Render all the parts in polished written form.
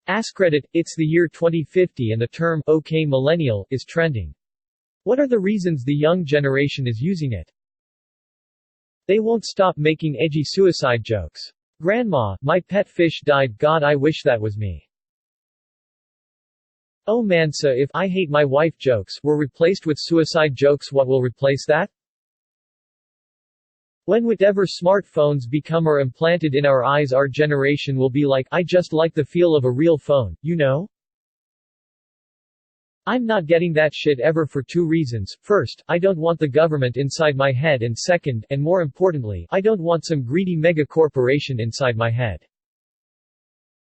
Askreddit, it's the year 2050 and the term, "OK millennial," is trending. What are the reasons the young generation is using it? They won't stop making edgy suicide jokes. Grandma, my pet fish died, God I wish that was me. Oh Mansa, if "I hate my wife" jokes were replaced with suicide jokes, what will replace that? When whatever smartphones become or implanted in our eyes, our generation will be like, I just like the feel of a real phone, you know? I'm not getting that shit ever for two reasons. First, I don't want the government inside my head, and second, and more importantly, I don't want some greedy mega corporation inside my head.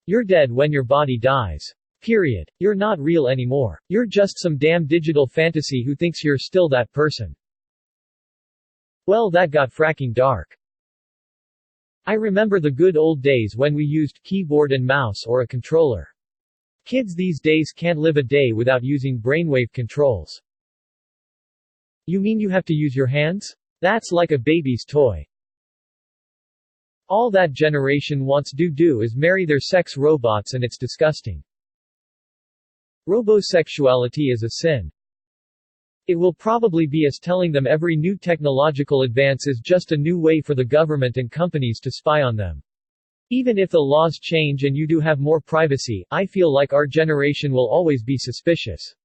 You're dead when your body dies. Period. You're not real anymore. You're just some damn digital fantasy who thinks you're still that person. Well, that got fracking dark. I remember the good old days when we used keyboard and mouse or a controller. Kids these days can't live a day without using brainwave controls. You mean you have to use your hands? That's like a baby's toy. All that generation wants to do is marry their sex robots, and it's disgusting. Robosexuality is a sin. It will probably be us telling them every new technological advance is just a new way for the government and companies to spy on them. Even if the laws change and you do have more privacy, I feel like our generation will always be suspicious.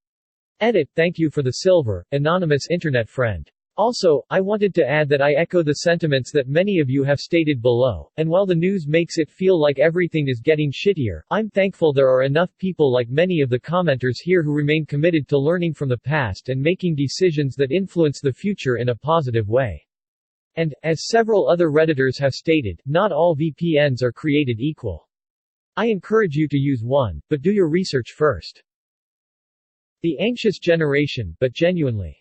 Edit, thank you for the silver, anonymous internet friend. Also, I wanted to add that I echo the sentiments that many of you have stated below, and while the news makes it feel like everything is getting shittier, I'm thankful there are enough people like many of the commenters here who remain committed to learning from the past and making decisions that influence the future in a positive way. And, as several other Redditors have stated, not all VPNs are created equal. I encourage you to use one, but do your research first. The anxious generation, but genuinely.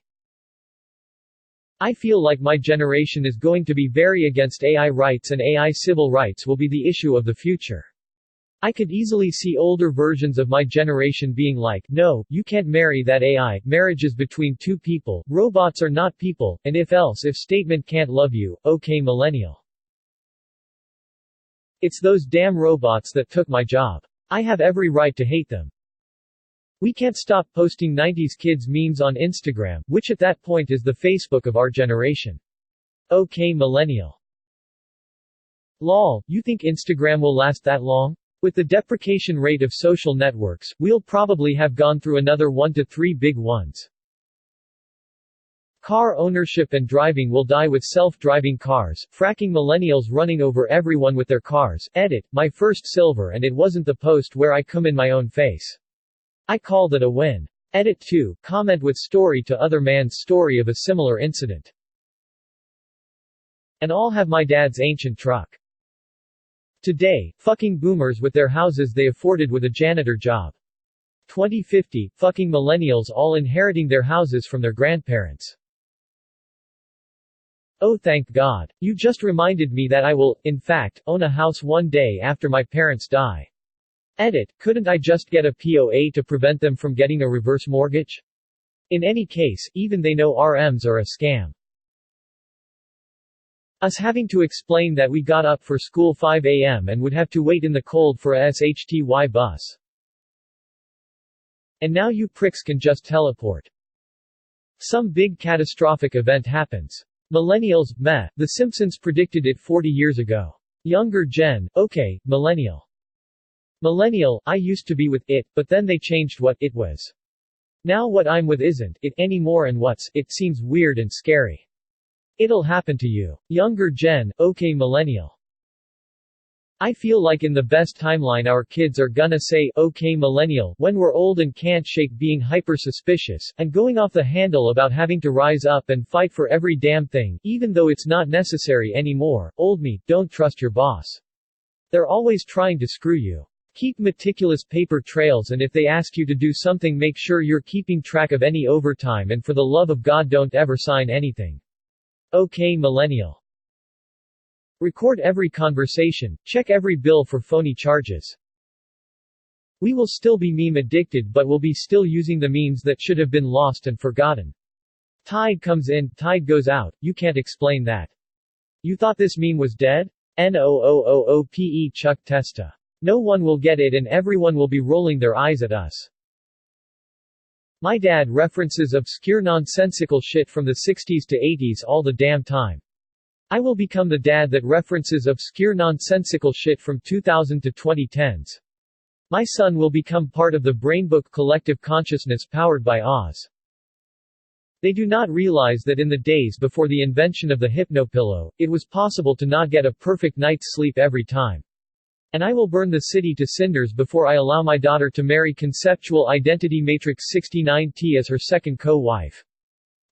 I feel like my generation is going to be very against AI rights, and AI civil rights will be the issue of the future. I could easily see older versions of my generation being like, no, you can't marry that AI, marriage is between two people, robots are not people, and if statement can't love you, okay millennial. It's those damn robots that took my job. I have every right to hate them. We can't stop posting 90s kids memes on Instagram, which at that point is the Facebook of our generation. Okay millennial. Lol, you think Instagram will last that long? With the deprecation rate of social networks, we'll probably have gone through another 1 to 3 big ones. Car ownership and driving will die with self-driving cars, fracking millennials running over everyone with their cars. Edit, my first silver, and it wasn't the post where I come in my own face. I called it a win. Edit 2, comment with story to other man's story of a similar incident. And all have my dad's ancient truck. Today, fucking boomers with their houses they afforded with a janitor job. 2050, fucking millennials all inheriting their houses from their grandparents. Oh thank God. You just reminded me that I will, in fact, own a house one day after my parents die. Edit, couldn't I just get a POA to prevent them from getting a reverse mortgage? In any case, even they know RMs are a scam. Us having to explain that we got up for school 5 a.m. and would have to wait in the cold for a SHTY bus. And now you pricks can just teleport. Some big catastrophic event happens. Millennials, meh, The Simpsons predicted it 40 years ago. Younger gen, okay, millennial. Millennial, I used to be with it, but then they changed what it was. Now what I'm with isn't it anymore, and what's it seems weird and scary. It'll happen to you. Younger gen, okay millennial. I feel like in the best timeline our kids are gonna say, okay millennial, when we're old and can't shake being hyper-suspicious, and going off the handle about having to rise up and fight for every damn thing, even though it's not necessary anymore. Old me, don't trust your boss. They're always trying to screw you. Keep meticulous paper trails, and if they ask you to do something, make sure you're keeping track of any overtime, and for the love of God don't ever sign anything. Okay millennial. Record every conversation, check every bill for phony charges. We will still be meme addicted, but we'll be still using the memes that should have been lost and forgotten. Tide comes in, tide goes out, you can't explain that. You thought this meme was dead? NOOOOPE Chuck Testa. No one will get it and everyone will be rolling their eyes at us. My dad references obscure nonsensical shit from the 60s to 80s all the damn time. I will become the dad that references obscure nonsensical shit from 2000 to 2010s. My son will become part of the Brainbook collective consciousness powered by Oz. They do not realize that in the days before the invention of the hypnopillow, it was possible to not get a perfect night's sleep every time. And I will burn the city to cinders before I allow my daughter to marry Conceptual Identity Matrix 69T as her second co-wife.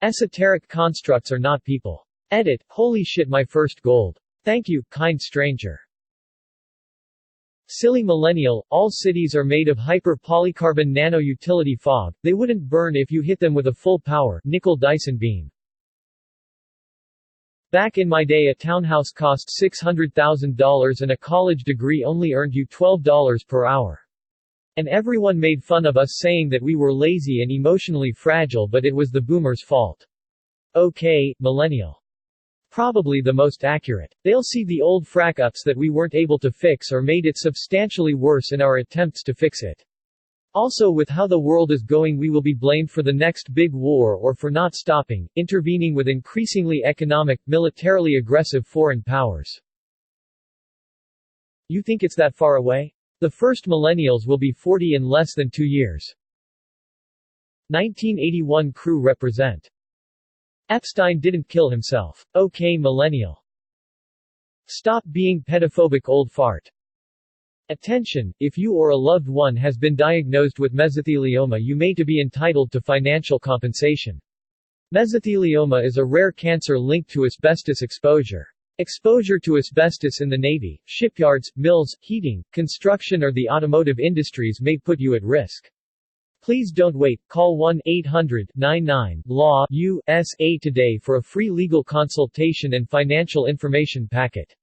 Esoteric constructs are not people. Edit, holy shit, my first gold. Thank you, kind stranger. Silly millennial, all cities are made of hyper-polycarbon nano-utility fog, they wouldn't burn if you hit them with a full-power, nickel Dyson beam. Back in my day a townhouse cost $600,000 and a college degree only earned you $12 per hour. And everyone made fun of us saying that we were lazy and emotionally fragile, but it was the boomers' fault. Okay, millennial. Probably the most accurate. They'll see the old frack-ups that we weren't able to fix or made it substantially worse in our attempts to fix it. Also, with how the world is going, we will be blamed for the next big war or for not stopping, intervening with increasingly economic, militarily aggressive foreign powers. You think it's that far away? The first millennials will be 40 in less than 2 years. 1981 crew represent. Epstein didn't kill himself. Okay, millennial. Stop being pedophobic, old fart. Attention, if you or a loved one has been diagnosed with mesothelioma, you may be entitled to financial compensation. Mesothelioma is a rare cancer linked to asbestos exposure. Exposure to asbestos in the Navy, shipyards, mills, heating, construction or the automotive industries may put you at risk. Please don't wait, call 1-800-99-LAW-USA today for a free legal consultation and financial information packet.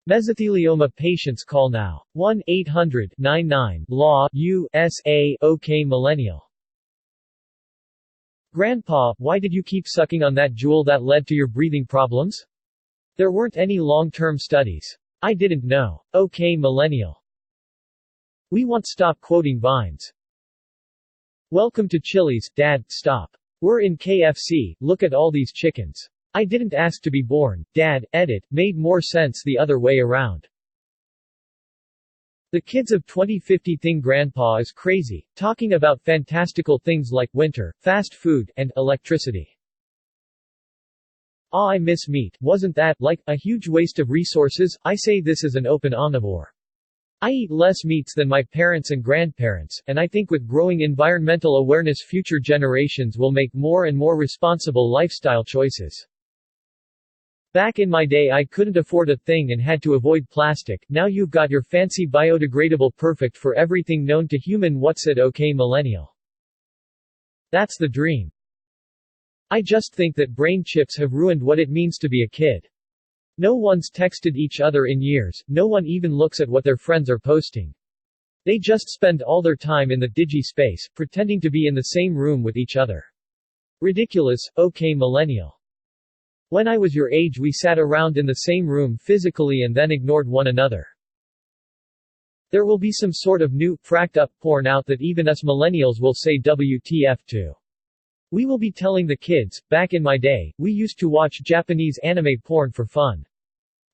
Mesothelioma patients call now. 1-800-99-LAW-USA. OK millennial. Grandpa, why did you keep sucking on that jewel that led to your breathing problems? There weren't any long-term studies. I didn't know. OK millennial. We won't stop quoting Vines. Welcome to Chili's, Dad, stop. We're in KFC, look at all these chickens. I didn't ask to be born, Dad. Edit, made more sense the other way around. The kids of 2050 think Grandpa is crazy, talking about fantastical things like winter, fast food, and electricity. Ah, I miss meat. Wasn't that, like, a huge waste of resources? I say this as an open omnivore. I eat less meats than my parents and grandparents, and I think with growing environmental awareness future generations will make more and more responsible lifestyle choices. Back in my day I couldn't afford a thing and had to avoid plastic, now you've got your fancy biodegradable perfect for everything known to human. What's it? Okay millennial. That's the dream. I just think that brain chips have ruined what it means to be a kid. No one's texted each other in years, no one even looks at what their friends are posting. They just spend all their time in the digi-space, pretending to be in the same room with each other. Ridiculous. Okay millennial. When I was your age we sat around in the same room physically and then ignored one another. There will be some sort of new, fracked up porn out that even us millennials will say WTF to. We will be telling the kids, back in my day, we used to watch Japanese anime porn for fun.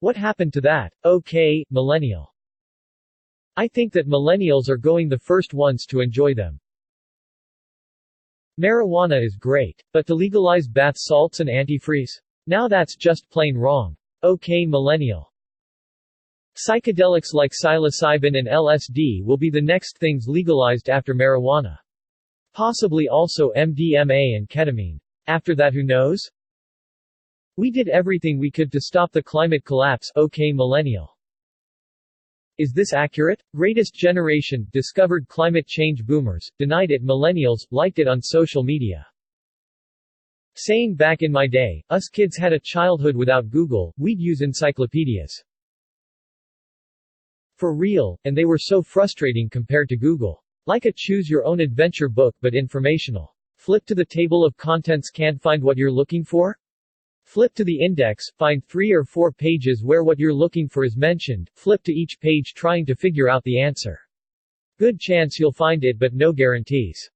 What happened to that? Okay, millennial. I think that millennials are going the first ones to enjoy them. Marijuana is great. But to legalize bath salts and antifreeze? Now that's just plain wrong. Okay millennial. Psychedelics like psilocybin and LSD will be the next things legalized after marijuana. Possibly also MDMA and ketamine. After that who knows? We did everything we could to stop the climate collapse. Okay millennial. Is this accurate? Greatest generation, discovered climate change boomers, denied it millennials, liked it on social media. Saying back in my day, us kids had a childhood without Google, we'd use encyclopedias. For real, and they were so frustrating compared to Google. Like a choose-your-own-adventure book but informational. Flip to the table of contents, can't find what you're looking for? Flip to the index, find 3 or 4 pages where what you're looking for is mentioned, flip to each page trying to figure out the answer. Good chance you'll find it but no guarantees.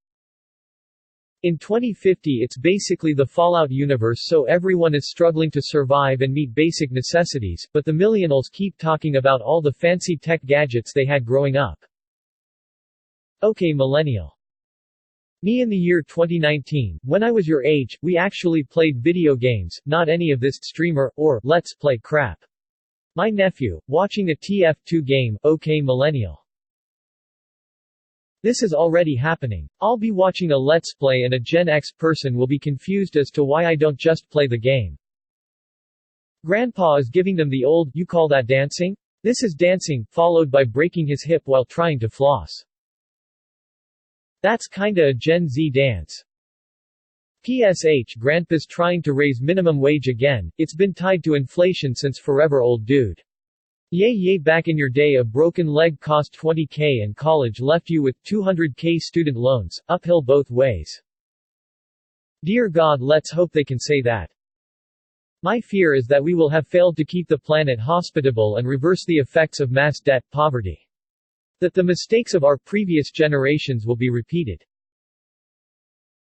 In 2050 it's basically the Fallout universe, so everyone is struggling to survive and meet basic necessities, but the millennials keep talking about all the fancy tech gadgets they had growing up. Okay millennial. Me in the year 2019, when I was your age, we actually played video games, not any of this streamer, or let's play crap. My nephew, watching a TF2 game, okay millennial. This is already happening. I'll be watching a Let's Play and a Gen X person will be confused as to why I don't just play the game. Grandpa is giving them the old, you call that dancing? This is dancing, followed by breaking his hip while trying to floss. That's kinda a Gen Z dance. PSH Grandpa's trying to raise minimum wage again, it's been tied to inflation since forever old dude. Yay back in your day a broken leg cost $20K and college left you with $200K student loans, uphill both ways. Dear God, let's hope they can say that. My fear is that we will have failed to keep the planet hospitable and reverse the effects of mass debt, poverty. That the mistakes of our previous generations will be repeated.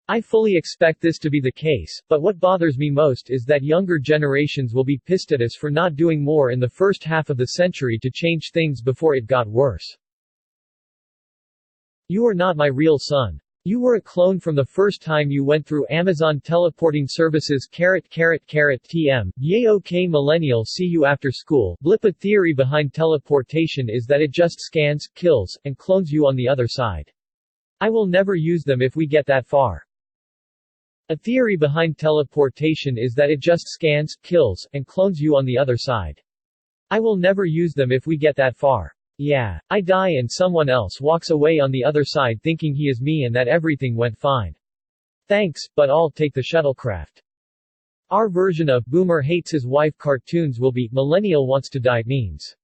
I fully expect this to be the case, but what bothers me most is that younger generations will be pissed at us for not doing more in the first half of the century to change things before it got worse. You are not my real son. You were a clone from the first time you went through Amazon teleporting services *TM, yay okay millennial see you after school, blip a theory behind teleportation is that it just scans, kills, and clones you on the other side. I will never use them if we get that far. A theory behind teleportation is that it just scans, kills, and clones you on the other side. I will never use them if we get that far. Yeah, I die and someone else walks away on the other side thinking he is me and that everything went fine. Thanks, but I'll take the shuttlecraft. Our version of Boomer hates his wife cartoons will be Millennial wants to die memes.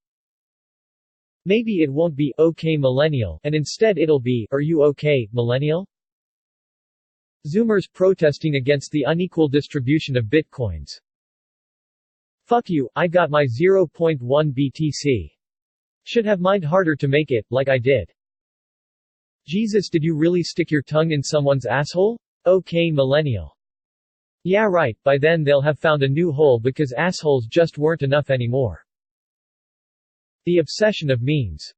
Maybe it won't be okay millennial, and instead it'll be are you okay, millennial? Zoomers protesting against the unequal distribution of bitcoins. Fuck you, I got my 0.1 BTC. Should have mined harder to make it, like I did. Jesus, did you really stick your tongue in someone's asshole? Okay millennial. Yeah right, by then they'll have found a new hole because assholes just weren't enough anymore. The obsession of memes.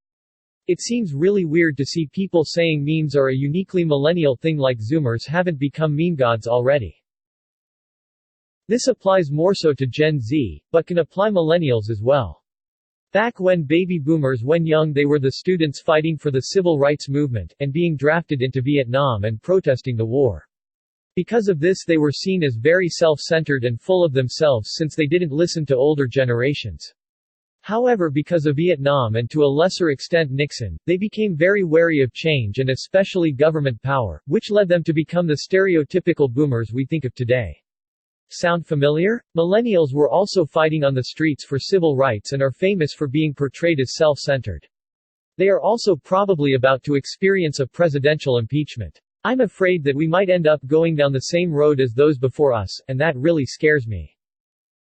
It seems really weird to see people saying memes are a uniquely millennial thing like Zoomers haven't become meme gods already. This applies more so to Gen Z, but can apply millennials as well. Back when baby boomers when young they were the students fighting for the civil rights movement, and being drafted into Vietnam and protesting the war. Because of this they were seen as very self-centered and full of themselves since they didn't listen to older generations. However, because of Vietnam and to a lesser extent Nixon, they became very wary of change and especially government power, which led them to become the stereotypical boomers we think of today. Sound familiar? Millennials were also fighting on the streets for civil rights and are famous for being portrayed as self-centered. They are also probably about to experience a presidential impeachment. I'm afraid that we might end up going down the same road as those before us, and that really scares me.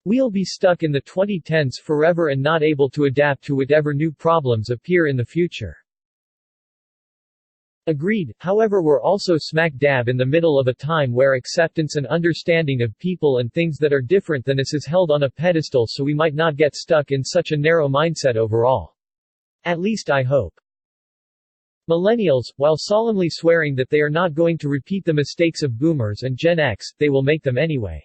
We'll be stuck in the 2010s forever and not able to adapt to whatever new problems appear in the future. Agreed, however we're also smack dab in the middle of a time where acceptance and understanding of people and things that are different than us is held on a pedestal, so we might not get stuck in such a narrow mindset overall. At least I hope. Millennials, while solemnly swearing that they are not going to repeat the mistakes of boomers and Gen X, they will make them anyway.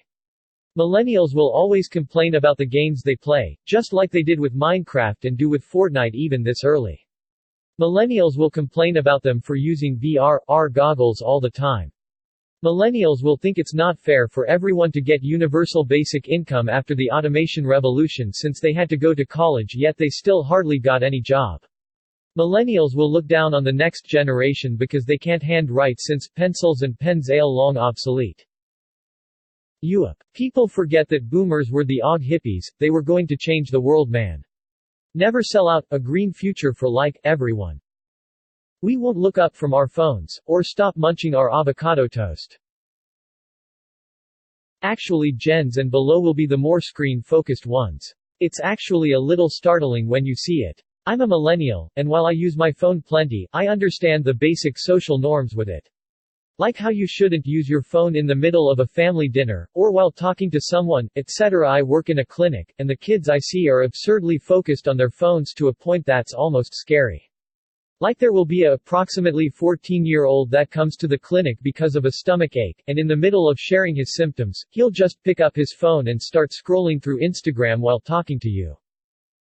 Millennials will always complain about the games they play, just like they did with Minecraft and do with Fortnite even this early. Millennials will complain about them for using VR/AR goggles all the time. Millennials will think it's not fair for everyone to get universal basic income after the automation revolution since they had to go to college yet they still hardly got any job. Millennials will look down on the next generation because they can't hand write since pencils and pens are long obsolete. Yup. People forget that boomers were the OG hippies, they were going to change the world man. Never sell out, a green future for like, everyone. We won't look up from our phones, or stop munching our avocado toast. Actually gens and below will be the more screen-focused ones. It's actually a little startling when you see it. I'm a millennial, and while I use my phone plenty, I understand the basic social norms with it. Like how you shouldn't use your phone in the middle of a family dinner, or while talking to someone, etc. I work in a clinic, and the kids I see are absurdly focused on their phones to a point that's almost scary. Like there will be a approximately 14-year-old that comes to the clinic because of a stomach ache, and in the middle of sharing his symptoms, he'll just pick up his phone and start scrolling through Instagram while talking to you.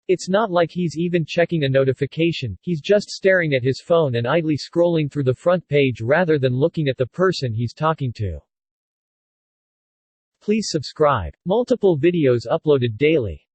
It's not like he's even checking a notification, he's just staring at his phone and idly scrolling through the front page rather than looking at the person he's talking to. Please subscribe. Multiple videos uploaded daily.